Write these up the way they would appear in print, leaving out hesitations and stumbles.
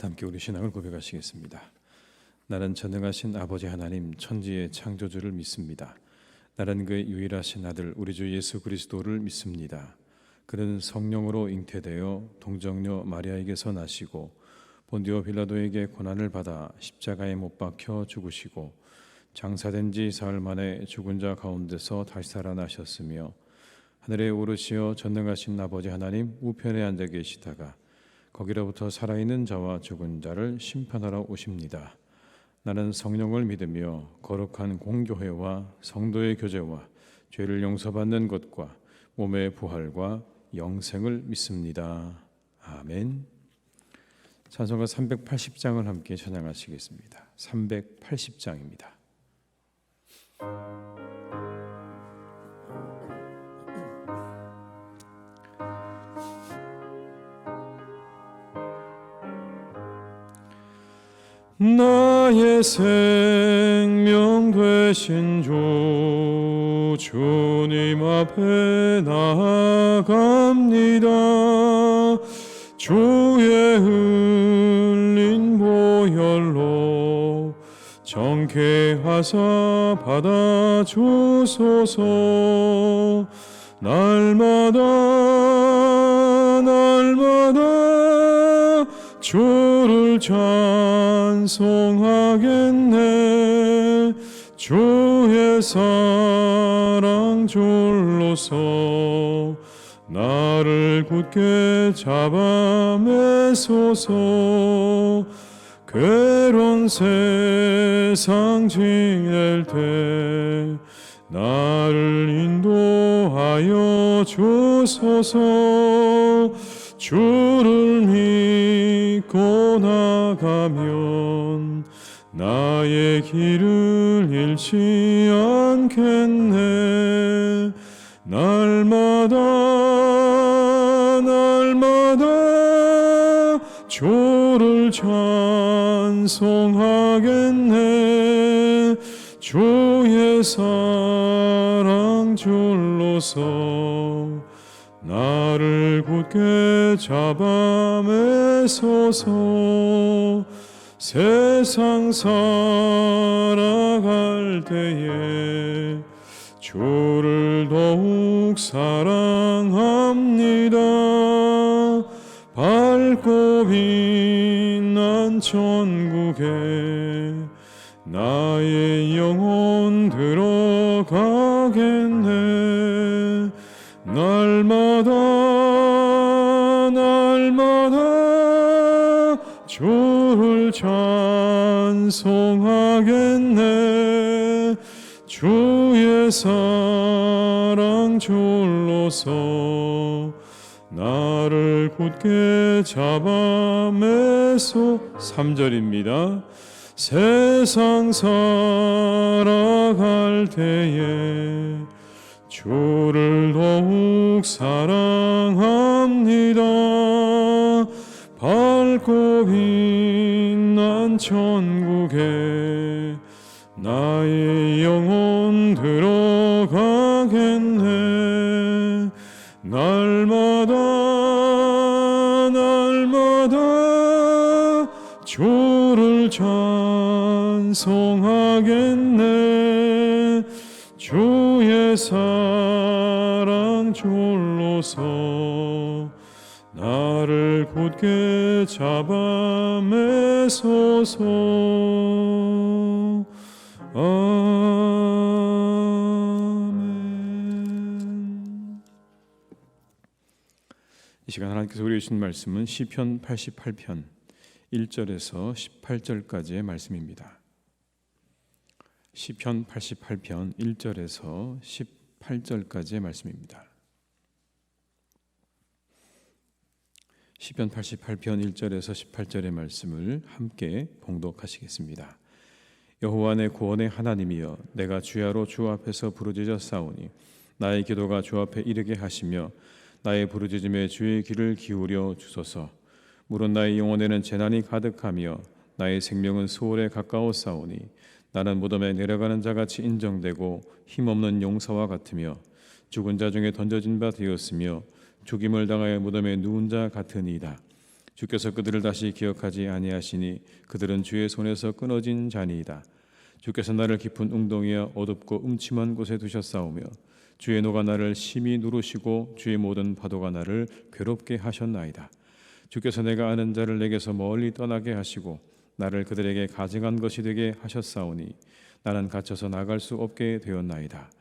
함께 우리 신앙을 고백하시겠습니다. 나는 전능하신 아버지 하나님 천지의 창조주를 믿습니다. 나는 그의 유일하신 아들 우리 주 예수 그리스도를 믿습니다. 그는 성령으로 잉태되어 동정녀 마리아에게서 나시고 본디오 빌라도에게 고난을 받아 십자가에 못 박혀 죽으시고 장사된 지 사흘 만에 죽은 자 가운데서 다시 살아나셨으며 하늘에 오르시어 전능하신 아버지 하나님 우편에 앉아 계시다가 거기로부터 살아있는 자와 죽은 자를 심판하러 오십니다. 나는 성령을 믿으며 거룩한 공교회와 성도의 교제와 죄를 용서받는 것과 몸의 부활과 영생을 믿습니다. 아멘. 찬송가 380장을 함께 찬양하시겠습니다. 380장입니다. 나의 생명 되신 주 주님 앞에 나아갑니다. 주의 흘린 보혈로 정케하사 받아주소서. 날마다 주를 찬송하겠네. 주의 사랑 줄로서 나를 굳게 잡아 매소서. 괴로운 세상 지낼 때 나를 인도하여 주소서. 주를 믿고 나가면 나의 길을 잃지 않겠네. 날마다 주를 찬송하겠네. 주의 사랑 줄로서 나를 굳게 잡아 매소서. 세상 살아갈 때에 주를 더욱 사랑합니다. 밝고 빛난 천국에 나의 영혼 들어가겠네. 날마다 주를 찬송하겠네. 주의 사랑 줄로서 나를 굳게 잡아 매소. 3절입니다. 세상 살아갈 때에 주를 더욱 사랑합니다. 밝고 빛난 천국에 나의 영혼 들어가겠네. 날마다 주를 찬송하겠네. 주의 사랑 줄로서 나를 굳게 잡아 매소서. 아멘. 이 시간 하나님께서 우리에게 주신 말씀은 시편 88편 1절에서 18절까지의 말씀입니다. 시편 88편 1절에서 18절까지의 말씀입니다. 시편 88편 1절에서 18절의 말씀을 함께 봉독하시겠습니다. 여호와 내 구원의 하나님이여, 내가 주야로 주 앞에서 부르짖어 싸우니 나의 기도가 주 앞에 이르게 하시며 나의 부르짖음에 주의 귀를 기울여 주소서. 물은 나의 영혼에는 재난이 가득하며 나의 생명은 수월에 가까워 싸우니 나는 무덤에 내려가는 자같이 인정되고 힘없는 용사와 같으며 죽은 자 중에 던져진 바 되었으며 죽임을 당하여 무덤에 누운 자 같으니이다. 주께서 그들을 다시 기억하지 아니하시니 그들은 주의 손에서 끊어진 자니이다. 주께서 나를 깊은 웅덩이와 어둡고 음침한 곳에 두셨사오며 주의 노가 나를 심히 누르시고 주의 모든 파도가 나를 괴롭게 하셨나이다. 주께서 내가 아는 자를 내게서 멀리 떠나게 하시고 나를 그들에게 가증한 것이 되게 하셨사오니 나는 갇혀서 나갈 수 없게 되었나이다.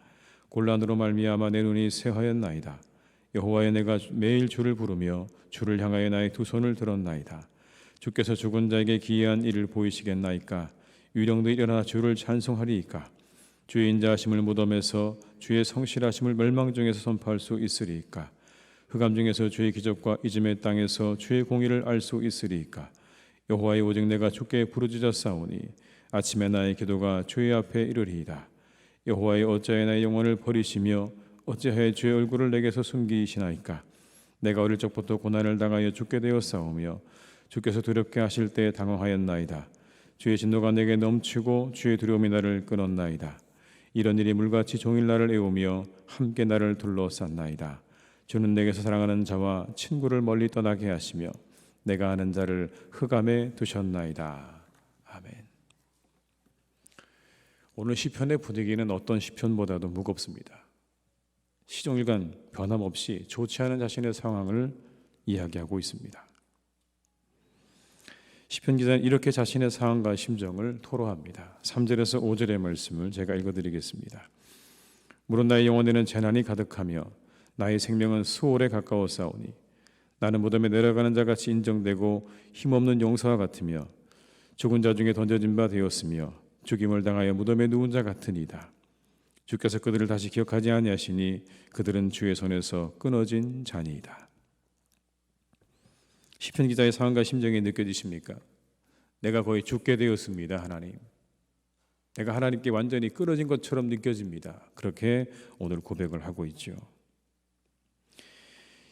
곤란으로 말미암아 내 눈이 새하였나이다. 여호와여, 내가 매일 주를 부르며 주를 향하여 나의 두 손을 들었나이다. 주께서 죽은 자에게 기이한 일을 보이시겠나이까? 유령도 일어나 주를 찬송하리이까? 주의 인자하심을 무덤에서 주의 성실하심을 멸망 중에서 선포할 수 있으리이까? 흑암 중에서 주의 기적과 이즘의 땅에서 주의 공의를 알 수 있으리이까? 여호와여, 오직 내가 주께 부르짖었사오니 아침에 나의 기도가 주의 앞에 이르리이다. 여호와여, 어찌하여 나의 영혼을 버리시며 어찌하여 주의 얼굴을 내게서 숨기시나이까? 내가 어릴 적부터 고난을 당하여 죽게 되었사오며 주께서 두렵게 하실 때 당황하였나이다. 주의 진노가 내게 넘치고 주의 두려움이 나를 끊었나이다. 이런 일이 물같이 종일 나를 애우며 함께 나를 둘러쌌나이다. 주는 내게서 사랑하는 자와 친구를 멀리 떠나게 하시며 내가 아는 자를 흑암에 두셨나이다. 아멘. 오늘 시편의 분위기는 어떤 시편보다도 무겁습니다. 시종일관 변함없이 좋지 않은 자신의 상황을 이야기하고 있습니다. 시편 기자는 이렇게 자신의 상황과 심정을 토로합니다. 3절에서 5절의 말씀을 제가 읽어드리겠습니다. 물론 나의 영혼에는 재난이 가득하며 나의 생명은 수월에 가까웠사오니 나는 무덤에 내려가는 자같이 인정되고 힘없는 용사와 같으며 죽은 자 중에 던져진 바 되었으며 죽임을 당하여 무덤에 누운 자 같으니이다. 주께서 그들을 다시 기억하지 아니하시니 그들은 주의 손에서 끊어진 자니이다. 시편 기자의 상황과 심정이 느껴지십니까? 내가 거의 죽게 되었습니다. 하나님, 내가 하나님께 완전히 끊어진 것처럼 느껴집니다. 그렇게 오늘 고백을 하고 있죠.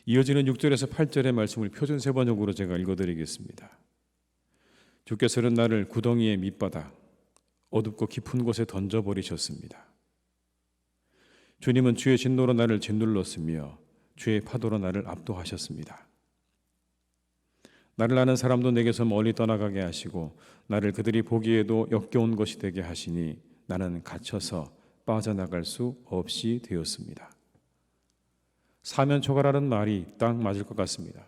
이어지는 6절에서 8절의 말씀을 표준 세번역으로 제가 읽어드리겠습니다. 주께서는 나를 구덩이의 밑바닥 어둡고 깊은 곳에 던져버리셨습니다. 주님은 주의 진노로 나를 짓눌렀으며 주의 파도로 나를 압도하셨습니다. 나를 아는 사람도 내게서 멀리 떠나가게 하시고 나를 그들이 보기에도 역겨운 것이 되게 하시니 나는 갇혀서 빠져나갈 수 없이 되었습니다. 사면초가라는 말이 딱 맞을 것 같습니다.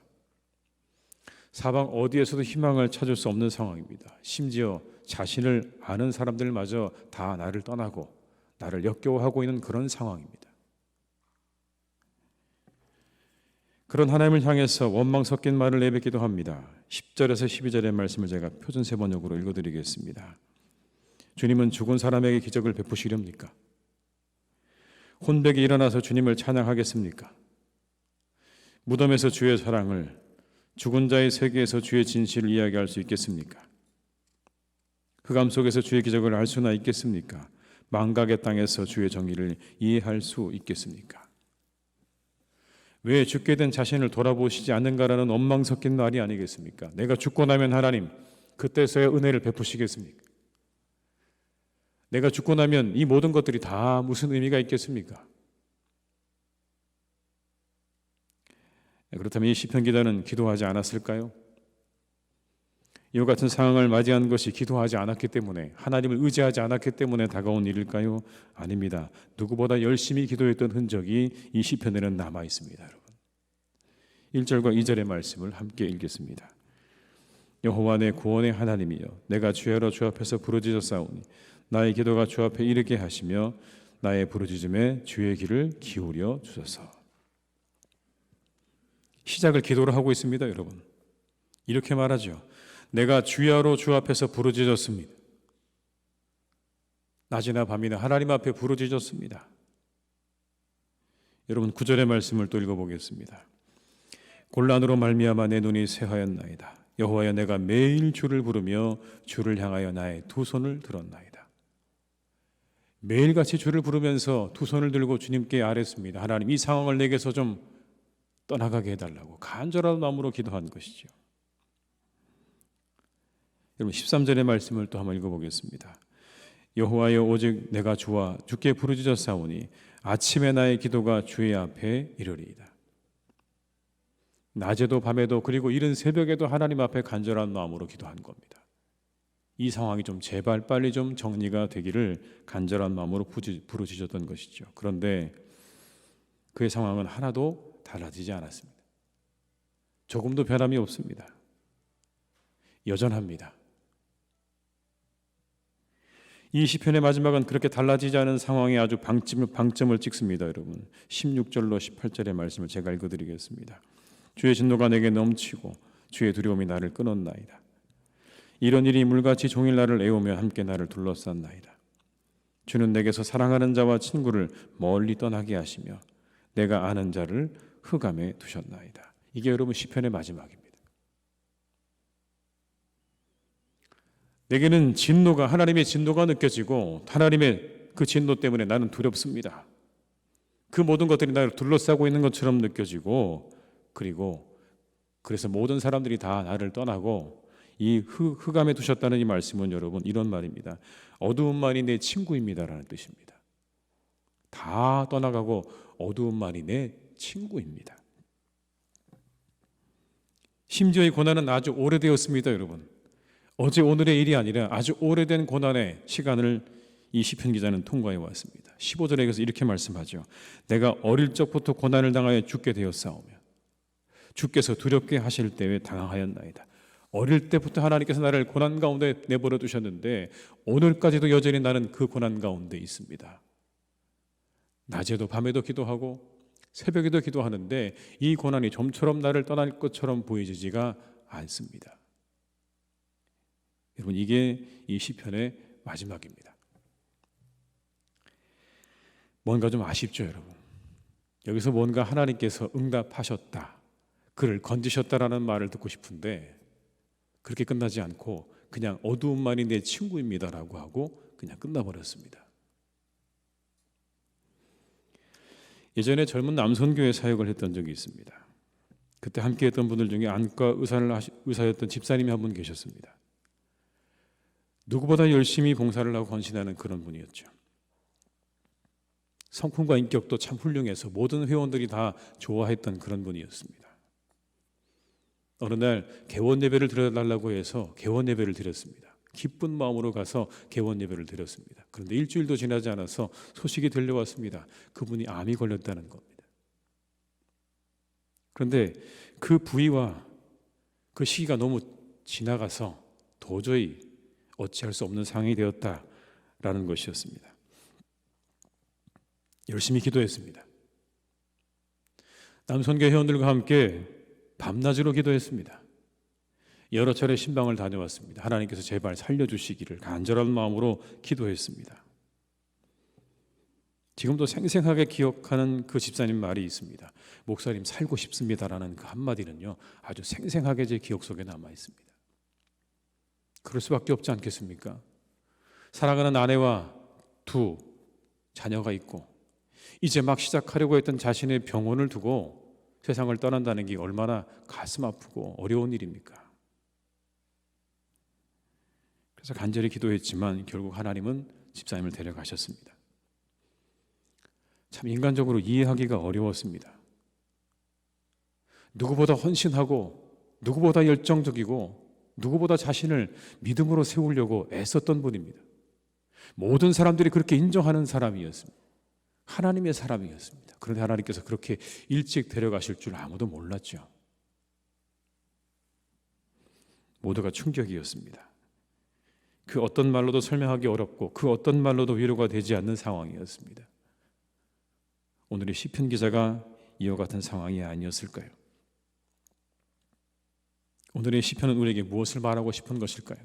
사방 어디에서도 희망을 찾을 수 없는 상황입니다. 심지어 자신을 아는 사람들마저 다 나를 떠나고 나를 역겨워하고 있는 그런 상황입니다. 그런 하나님을 향해서 원망 섞인 말을 내뱉기도 합니다. 10절에서 12절의 말씀을 제가 표준 세번역으로 읽어드리겠습니다. 주님은 죽은 사람에게 기적을 베푸시렵니까? 혼백이 일어나서 주님을 찬양하겠습니까? 무덤에서 주의 사랑을, 죽은 자의 세계에서 주의 진실을 이야기할 수 있겠습니까? 흑암 속에서 주의 기적을 알 수나 있겠습니까? 망각의 땅에서 주의 정의를 이해할 수 있겠습니까? 왜 죽게 된 자신을 돌아보시지 않는가라는 원망 섞인 말이 아니겠습니까? 내가 죽고 나면 하나님 그때서야 은혜를 베푸시겠습니까? 내가 죽고 나면 이 모든 것들이 다 무슨 의미가 있겠습니까? 그렇다면 이 시편 기자는 기도하지 않았을까요? 이와 같은 상황을 맞이한 것이 기도하지 않았기 때문에, 하나님을 의지하지 않았기 때문에 다가온 일일까요? 아닙니다. 누구보다 열심히 기도했던 흔적이 이 시편에는 남아 있습니다. 여러분, 1절과 2절의 말씀을 함께 읽겠습니다. 여호와 내 구원의 하나님이여, 내가 주야로 주 앞에서 부르짖었사오니 나의 기도가 주 앞에 이르게 하시며 나의 부르짖음에 주의 귀를 기울여 주소서. 시작을 기도로 하고 있습니다. 여러분, 이렇게 말하죠. 내가 주야로 주 앞에서 부르짖었습니다. 낮이나 밤이나 하나님 앞에 부르짖었습니다. 여러분, 9절의 말씀을 또 읽어보겠습니다. 곤란으로 말미암아 내 눈이 새하였나이다. 여호와여, 내가 매일 주를 부르며 주를 향하여 나의 두 손을 들었나이다. 매일같이 주를 부르면서 두 손을 들고 주님께 아뢰습니다. 하나님, 이 상황을 내게서 좀 떠나가게 해달라고 간절한 마음으로 기도한 것이죠. 여러분, 13절의 말씀을 또 한번 읽어보겠습니다. 여호와여, 오직 내가 주와 주께 부르짖었사오니 아침에 나의 기도가 주의 앞에 이르리이다. 낮에도 밤에도 그리고 이른 새벽에도 하나님 앞에 간절한 마음으로 기도한 겁니다. 이 상황이 좀 제발 빨리 좀 정리가 되기를 간절한 마음으로 부르짖었던 것이죠. 그런데 그의 상황은 하나도 달라지지 않았습니다. 조금도 변함이 없습니다. 여전합니다. 이 시편의 마지막은 그렇게 달라지지 않은 상황에 아주 방점을 찍습니다. 여러분 16절로 18절의 말씀을 제가 읽어드리겠습니다. 주의 진노가 내게 넘치고 주의 두려움이 나를 끊었나이다. 이런 일이 물같이 종일 나를 애우며 함께 나를 둘러쌌나이다. 주는 내게서 사랑하는 자와 친구를 멀리 떠나게 하시며 내가 아는 자를 흑암에 두셨나이다. 이게 여러분 시편의 마지막입니다. 내게는 하나님의 진노가 느껴지고 하나님의 그 진노 때문에 나는 두렵습니다. 그 모든 것들이 나를 둘러싸고 있는 것처럼 느껴지고 그래서 모든 사람들이 다 나를 떠나고 이 흑암에 두셨다는 이 말씀은 여러분 이런 말입니다. 어두움만이 내 친구입니다라는 뜻입니다. 다 떠나가고 어두움만이 내 친구입니다. 심지어 이 고난은 아주 오래되었습니다. 여러분 어제 오늘의 일이 아니라 아주 오래된 고난의 시간을 이 시편 기자는 통과해 왔습니다. 15절에 이렇게 말씀하죠. 내가 어릴 적부터 고난을 당하여 죽게 되었사오며 주께서 두렵게 하실 때에 당황하였나이다. 어릴 때부터 하나님께서 나를 고난 가운데 내버려 두셨는데 오늘까지도 여전히 나는 그 고난 가운데 있습니다. 낮에도 밤에도 기도하고 새벽에도 기도하는데 이 고난이 좀처럼 나를 떠날 것처럼 보이지가 않습니다. 여러분 이게 이 시편의 마지막입니다. 뭔가 좀 아쉽죠, 여러분. 여기서 뭔가 하나님께서 응답하셨다, 그를 건지셨다라는 말을 듣고 싶은데 그렇게 끝나지 않고 그냥 어두움만이 내 친구입니다라고 하고 그냥 끝나버렸습니다. 예전에 젊은 남선교회 사역을 했던 적이 있습니다. 그때 함께 했던 분들 중에 안과 의사였던 집사님이 한 분 계셨습니다. 누구보다 열심히 봉사를 하고 헌신하는 그런 분이었죠. 성품과 인격도 참 훌륭해서 모든 회원들이 다 좋아했던 그런 분이었습니다. 어느 날 개원 예배를 드려달라고 해서 개원 예배를 드렸습니다. 기쁜 마음으로 가서 개원 예배를 드렸습니다. 그런데 일주일도 지나지 않아서 소식이 들려왔습니다. 그분이 암이 걸렸다는 겁니다. 그런데 그 부위와 그 시기가 너무 지나가서 도저히 어찌할 수 없는 상황이 되었다라는 것이었습니다. 열심히 기도했습니다. 남선교 회원들과 함께 밤낮으로 기도했습니다. 여러 차례 신방을 다녀왔습니다. 하나님께서 제발 살려주시기를 간절한 마음으로 기도했습니다. 지금도 생생하게 기억하는 그 집사님 말이 있습니다. 목사님 살고 싶습니다라는 그 한마디는요 아주 생생하게 제 기억 속에 남아 있습니다. 그럴 수밖에 없지 않겠습니까? 사랑하는 아내와 두 자녀가 있고 이제 막 시작하려고 했던 자신의 병원을 두고 세상을 떠난다는 게 얼마나 가슴 아프고 어려운 일입니까? 그래서 간절히 기도했지만 결국 하나님은 집사님을 데려가셨습니다. 참 인간적으로 이해하기가 어려웠습니다. 누구보다 헌신하고 누구보다 열정적이고 누구보다 자신을 믿음으로 세우려고 애썼던 분입니다. 모든 사람들이 그렇게 인정하는 사람이었습니다. 하나님의 사람이었습니다. 그런데 하나님께서 그렇게 일찍 데려가실 줄 아무도 몰랐죠. 모두가 충격이었습니다. 그 어떤 말로도 설명하기 어렵고 그 어떤 말로도 위로가 되지 않는 상황이었습니다. 오늘의 시편 기자가 이와 같은 상황이 아니었을까요? 오늘의 시편은 우리에게 무엇을 말하고 싶은 것일까요?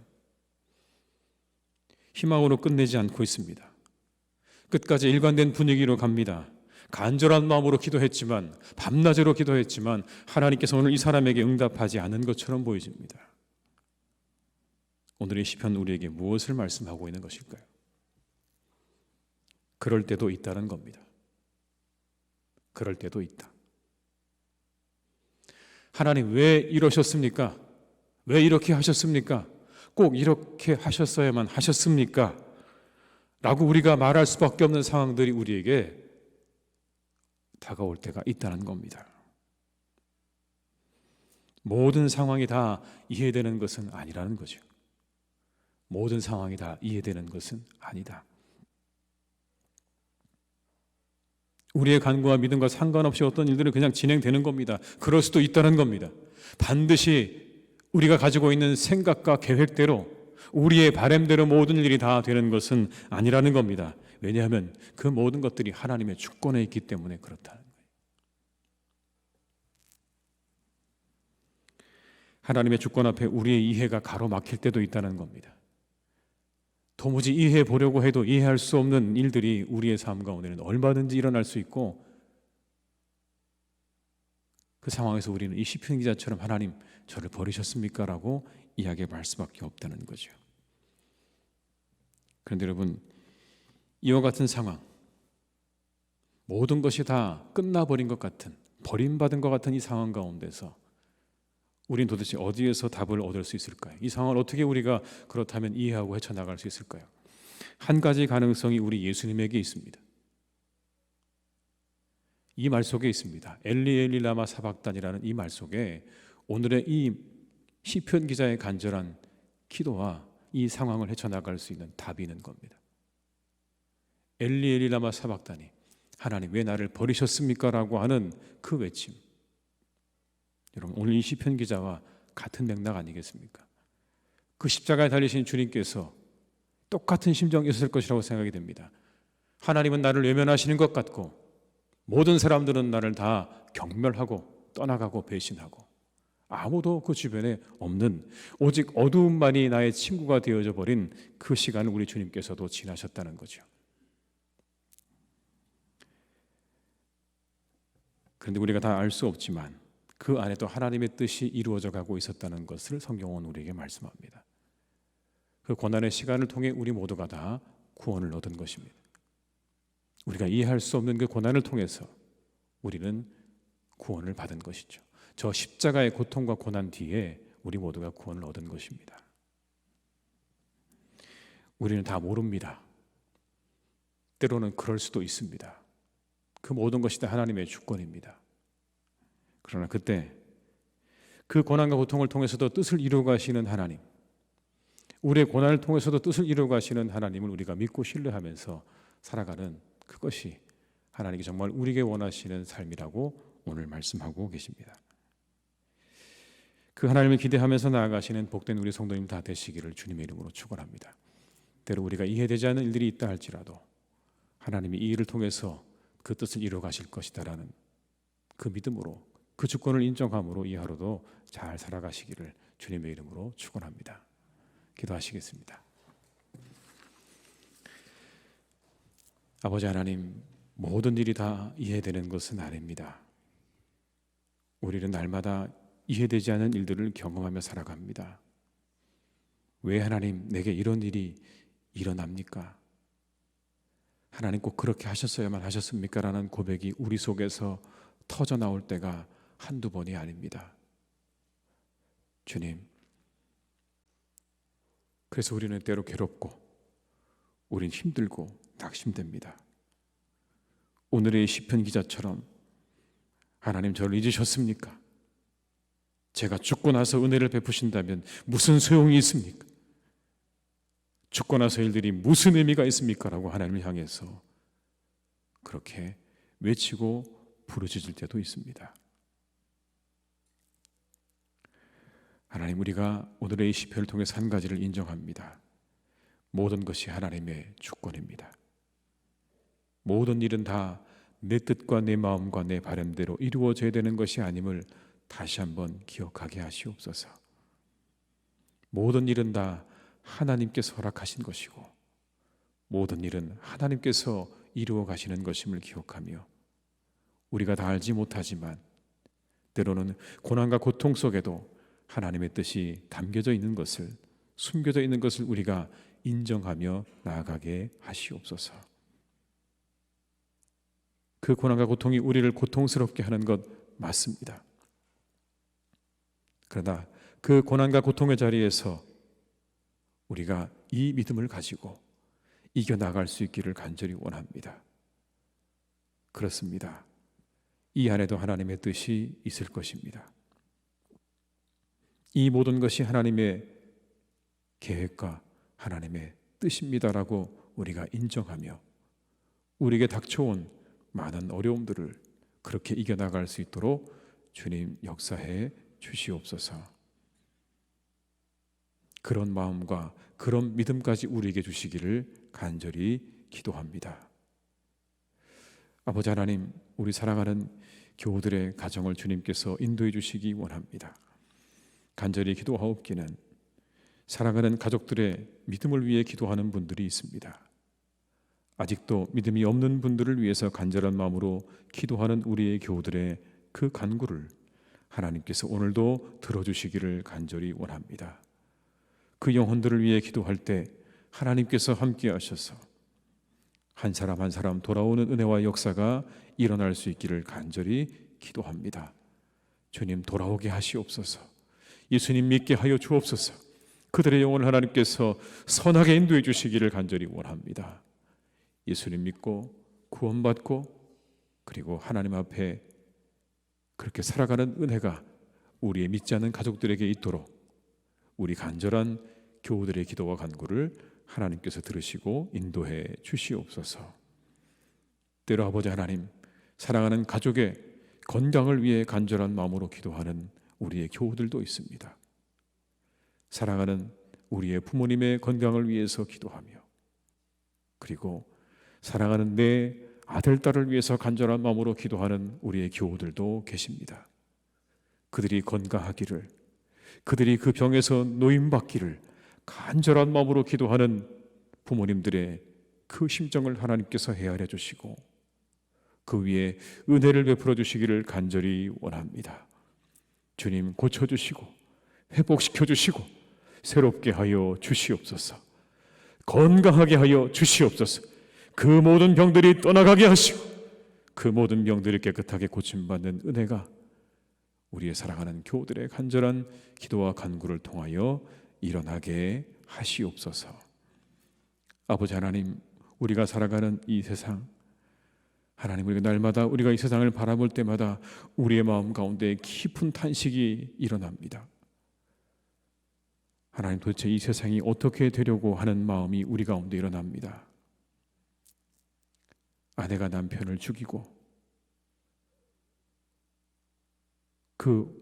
희망으로 끝내지 않고 있습니다. 끝까지 일관된 분위기로 갑니다. 간절한 마음으로 기도했지만 밤낮으로 기도했지만 하나님께서 오늘 이 사람에게 응답하지 않은 것처럼 보여집니다. 오늘의 시편 우리에게 무엇을 말씀하고 있는 것일까요? 그럴 때도 있다는 겁니다. 그럴 때도 있다. 하나님 왜 이러셨습니까? 왜 이렇게 하셨습니까? 꼭 이렇게 하셨어야만 하셨습니까? 라고 우리가 말할 수밖에 없는 상황들이 우리에게 다가올 때가 있다는 겁니다. 모든 상황이 다 이해되는 것은 아니라는 거죠. 모든 상황이 다 이해되는 것은 아니다. 우리의 간구와 믿음과 상관없이 어떤 일들은 그냥 진행되는 겁니다. 그럴 수도 있다는 겁니다. 반드시 우리가 가지고 있는 생각과 계획대로, 우리의 바람대로 모든 일이 다 되는 것은 아니라는 겁니다. 왜냐하면 그 모든 것들이 하나님의 주권에 있기 때문에 그렇다는 거예요. 하나님의 주권 앞에 우리의 이해가 가로막힐 때도 있다는 겁니다. 도무지 이해해 보려고 해도 이해할 수 없는 일들이 우리의 삶 가운데는 얼마든지 일어날 수 있고, 그 상황에서 우리는 이 시편 기자처럼 하나님 저를 버리셨습니까? 라고 이야기할 수밖에 없다는 거죠. 그런데 여러분, 이와 같은 상황, 모든 것이 다 끝나버린 것 같은, 버림받은 것 같은 이 상황 가운데서 우린 도대체 어디에서 답을 얻을 수 있을까요? 이 상황을 어떻게 우리가 그렇다면 이해하고 헤쳐나갈 수 있을까요? 한 가지 가능성이 우리 예수님에게 있습니다. 이 말 속에 있습니다. 엘리 엘리 라마 사박단이라는 이 말 속에 오늘의 이 시편 기자의 간절한 기도와 이 상황을 헤쳐나갈 수 있는 답이 있는 겁니다. 엘리 엘리 라마 사박단이, 하나님 왜 나를 버리셨습니까? 라고 하는 그 외침, 여러분 오늘 이 시편 기자와 같은 맥락 아니겠습니까? 그 십자가에 달리신 주님께서 똑같은 심정이었을 것이라고 생각이 됩니다. 하나님은 나를 외면하시는 것 같고, 모든 사람들은 나를 다 경멸하고 떠나가고 배신하고, 아무도 그 주변에 없는 오직 어두움만이 나의 친구가 되어져 버린 그 시간을 우리 주님께서도 지나셨다는 거죠. 그런데 우리가 다 알 수 없지만 그 안에 또 하나님의 뜻이 이루어져 가고 있었다는 것을 성경은 우리에게 말씀합니다. 그 고난의 시간을 통해 우리 모두가 다 구원을 얻은 것입니다. 우리가 이해할 수 없는 그 고난을 통해서 우리는 구원을 받은 것이죠. 저 십자가의 고통과 고난 뒤에 우리 모두가 구원을 얻은 것입니다. 우리는 다 모릅니다. 때로는 그럴 수도 있습니다. 그 모든 것이 다 하나님의 주권입니다. 그러나 그때 그 고난과 고통을 통해서도 뜻을 이루어 가시는 하나님, 우리의 고난을 통해서도 뜻을 이루어 가시는 하나님을 우리가 믿고 신뢰하면서 살아가는, 그것이 하나님이 정말 우리에게 원하시는 삶이라고 오늘 말씀하고 계십니다. 그 하나님을 기대하면서 나아가시는 복된 우리 성도님 다 되시기를 주님의 이름으로 축원합니다. 때로 우리가 이해되지 않는 일들이 있다 할지라도 하나님이 이 일을 통해서 그 뜻을 이루어 가실 것이다라는 그 믿음으로, 그 주권을 인정함으로 이 하루도 잘 살아가시기를 주님의 이름으로 축원합니다. 기도하시겠습니다. 아버지 하나님, 모든 일이 다 이해되는 것은 아닙니다. 우리는 날마다 이해되지 않는 일들을 경험하며 살아갑니다. 왜 하나님 내게 이런 일이 일어납니까? 하나님 꼭 그렇게 하셨어야만 하셨습니까? 라는 고백이 우리 속에서 터져 나올 때가 한두 번이 아닙니다. 주님, 그래서 우리는 때로 괴롭고 우린 힘들고 낙심됩니다. 오늘의 시편 기자처럼 하나님 저를 잊으셨습니까? 제가 죽고 나서 은혜를 베푸신다면 무슨 소용이 있습니까? 죽고 나서 일들이 무슨 의미가 있습니까? 라고 하나님을 향해서 그렇게 외치고 부르짖을 때도 있습니다. 하나님, 우리가 오늘의 이 시편을 통해서 한 가지를 인정합니다. 모든 것이 하나님의 주권입니다. 모든 일은 다 내 뜻과 내 마음과 내 바람대로 이루어져야 되는 것이 아님을 다시 한번 기억하게 하시옵소서. 모든 일은 다 하나님께서 허락하신 것이고 모든 일은 하나님께서 이루어 가시는 것임을 기억하며, 우리가 다 알지 못하지만 때로는 고난과 고통 속에도 하나님의 뜻이 담겨져 있는 것을, 숨겨져 있는 것을 우리가 인정하며 나아가게 하시옵소서. 그 고난과 고통이 우리를 고통스럽게 하는 것 맞습니다. 그러나 그 고난과 고통의 자리에서 우리가 이 믿음을 가지고 이겨나갈 수 있기를 간절히 원합니다. 그렇습니다. 이 안에도 하나님의 뜻이 있을 것입니다. 이 모든 것이 하나님의 계획과 하나님의 뜻입니다라고 우리가 인정하며 우리에게 닥쳐온 많은 어려움들을 그렇게 이겨나갈 수 있도록 주님 역사해 주시옵소서. 그런 마음과 그런 믿음까지 우리에게 주시기를 간절히 기도합니다. 아버지 하나님, 우리 사랑하는 교우들의 가정을 주님께서 인도해 주시기 원합니다. 간절히 기도하옵기는 사랑하는 가족들의 믿음을 위해 기도하는 분들이 있습니다. 아직도 믿음이 없는 분들을 위해서 간절한 마음으로 기도하는 우리의 교우들의 그 간구를 하나님께서 오늘도 들어주시기를 간절히 원합니다. 그 영혼들을 위해 기도할 때 하나님께서 함께 하셔서 한 사람 한 사람 돌아오는 은혜와 역사가 일어날 수 있기를 간절히 기도합니다. 주님 돌아오게 하시옵소서. 예수님 믿게 하여 주옵소서. 그들의 영혼을 하나님께서 선하게 인도해 주시기를 간절히 원합니다. 예수님 믿고 구원받고 그리고 하나님 앞에 그렇게 살아가는 은혜가 우리의 믿지 않는 가족들에게 있도록 우리 간절한 교우들의 기도와 간구를 하나님께서 들으시고 인도해 주시옵소서. 때로 아버지 하나님, 사랑하는 가족의 건강을 위해 간절한 마음으로 기도하는 우리의 교우들도 있습니다. 사랑하는 우리의 부모님의 건강을 위해서 기도하며 그리고 사랑하는 내 아들, 딸을 위해서 간절한 마음으로 기도하는 우리의 교우들도 계십니다. 그들이 건강하기를, 그들이 그 병에서 노임받기를 간절한 마음으로 기도하는 부모님들의 그 심정을 하나님께서 헤아려 주시고 그 위에 은혜를 베풀어 주시기를 간절히 원합니다. 주님 고쳐주시고 회복시켜 주시고 새롭게 하여 주시옵소서. 건강하게 하여 주시옵소서. 그 모든 병들이 떠나가게 하시고 그 모든 병들이 깨끗하게 고침받는 은혜가 우리의 사랑하는 교우들의 간절한 기도와 간구를 통하여 일어나게 하시옵소서. 아버지 하나님, 우리가 살아가는 이 세상, 하나님, 우리가 날마다 우리가 이 세상을 바라볼 때마다 우리의 마음 가운데 깊은 탄식이 일어납니다. 하나님, 도대체 이 세상이 어떻게 되려고 하는 마음이 우리 가운데 일어납니다. 아내가 남편을 죽이고 그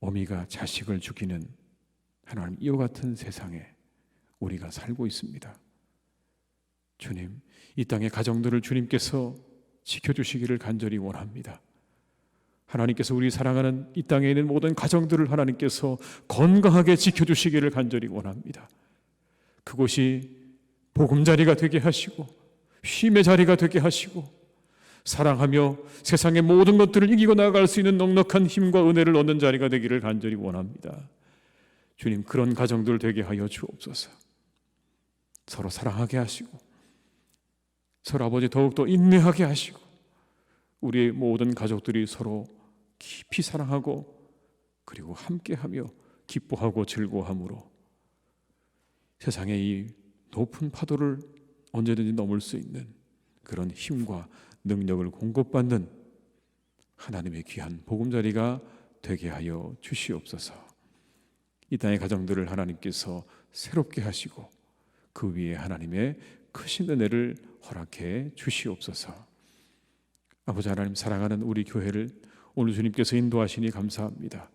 어미가 자식을 죽이는 하나님, 이와 같은 세상에 우리가 살고 있습니다. 주님, 이 땅의 가정들을 주님께서 지켜주시기를 간절히 원합니다. 하나님께서 우리 사랑하는 이 땅에 있는 모든 가정들을 하나님께서 건강하게 지켜주시기를 간절히 원합니다. 그곳이 보금자리가 되게 하시고 쉼의 자리가 되게 하시고 사랑하며 세상의 모든 것들을 이기고 나아갈 수 있는 넉넉한 힘과 은혜를 얻는 자리가 되기를 간절히 원합니다. 주님, 그런 가정들 되게 하여 주옵소서. 서로 사랑하게 하시고 서로 아버지 더욱더 인내하게 하시고 우리의 모든 가족들이 서로 깊이 사랑하고 그리고 함께하며 기뻐하고 즐거워함으로 세상의 이 높은 파도를 언제든지 넘을 수 있는 그런 힘과 능력을 공급받는 하나님의 귀한 보금자리가 되게 하여 주시옵소서. 이 땅의 가정들을 하나님께서 새롭게 하시고 그 위에 하나님의 크신 은혜를 허락해 주시옵소서. 아버지 하나님, 사랑하는 우리 교회를 오늘 주님께서 인도하시니 감사합니다.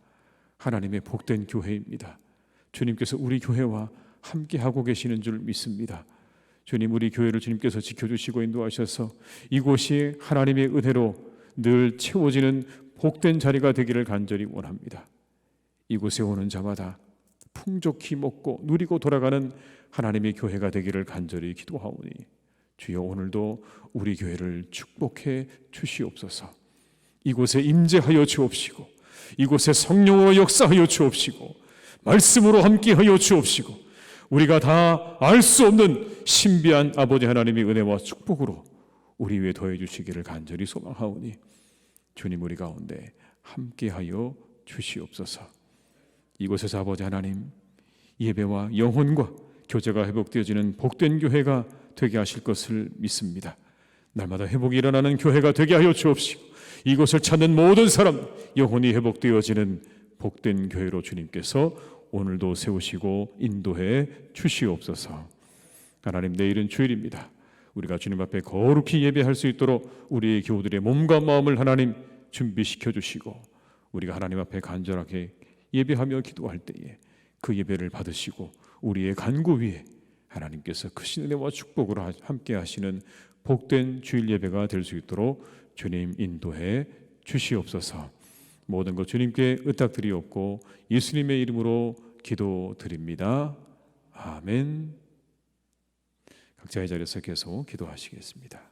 하나님의 복된 교회입니다. 주님께서 우리 교회와 함께하고 계시는 줄 믿습니다. 주님, 우리 교회를 주님께서 지켜주시고 인도하셔서 이곳이 하나님의 은혜로 늘 채워지는 복된 자리가 되기를 간절히 원합니다. 이곳에 오는 자마다 풍족히 먹고 누리고 돌아가는 하나님의 교회가 되기를 간절히 기도하오니 주여, 오늘도 우리 교회를 축복해 주시옵소서. 이곳에 임재하여 주옵시고 이곳에 성령으로 역사하여 주옵시고 말씀으로 함께하여 주옵시고 우리가 다 알 수 없는 신비한 아버지 하나님의 은혜와 축복으로 우리 위에 더해 주시기를 간절히 소망하오니 주님, 우리 가운데 함께하여 주시옵소서. 이곳에서 아버지 하나님, 예배와 영혼과 교제가 회복되어지는 복된 교회가 되게 하실 것을 믿습니다. 날마다 회복이 일어나는 교회가 되게 하여 주옵시고 이곳을 찾는 모든 사람 영혼이 회복되어지는 복된 교회로 주님께서 오늘도 세우시고 인도해 주시옵소서. 하나님, 내일은 주일입니다. 우리가 주님 앞에 거룩히 예배할 수 있도록 우리의 교우들의 몸과 마음을 하나님 준비시켜 주시고, 우리가 하나님 앞에 간절하게 예배하며 기도할 때에 그 예배를 받으시고 우리의 간구 위에 하나님께서 크신 은혜와 축복으로 함께 하시는 복된 주일 예배가 될 수 있도록 주님 인도해 주시옵소서. 모든 것 주님께 의탁드리옵고 예수님의 이름으로 기도드립니다. 아멘. 각자의 자리에서 계속 기도하시겠습니다.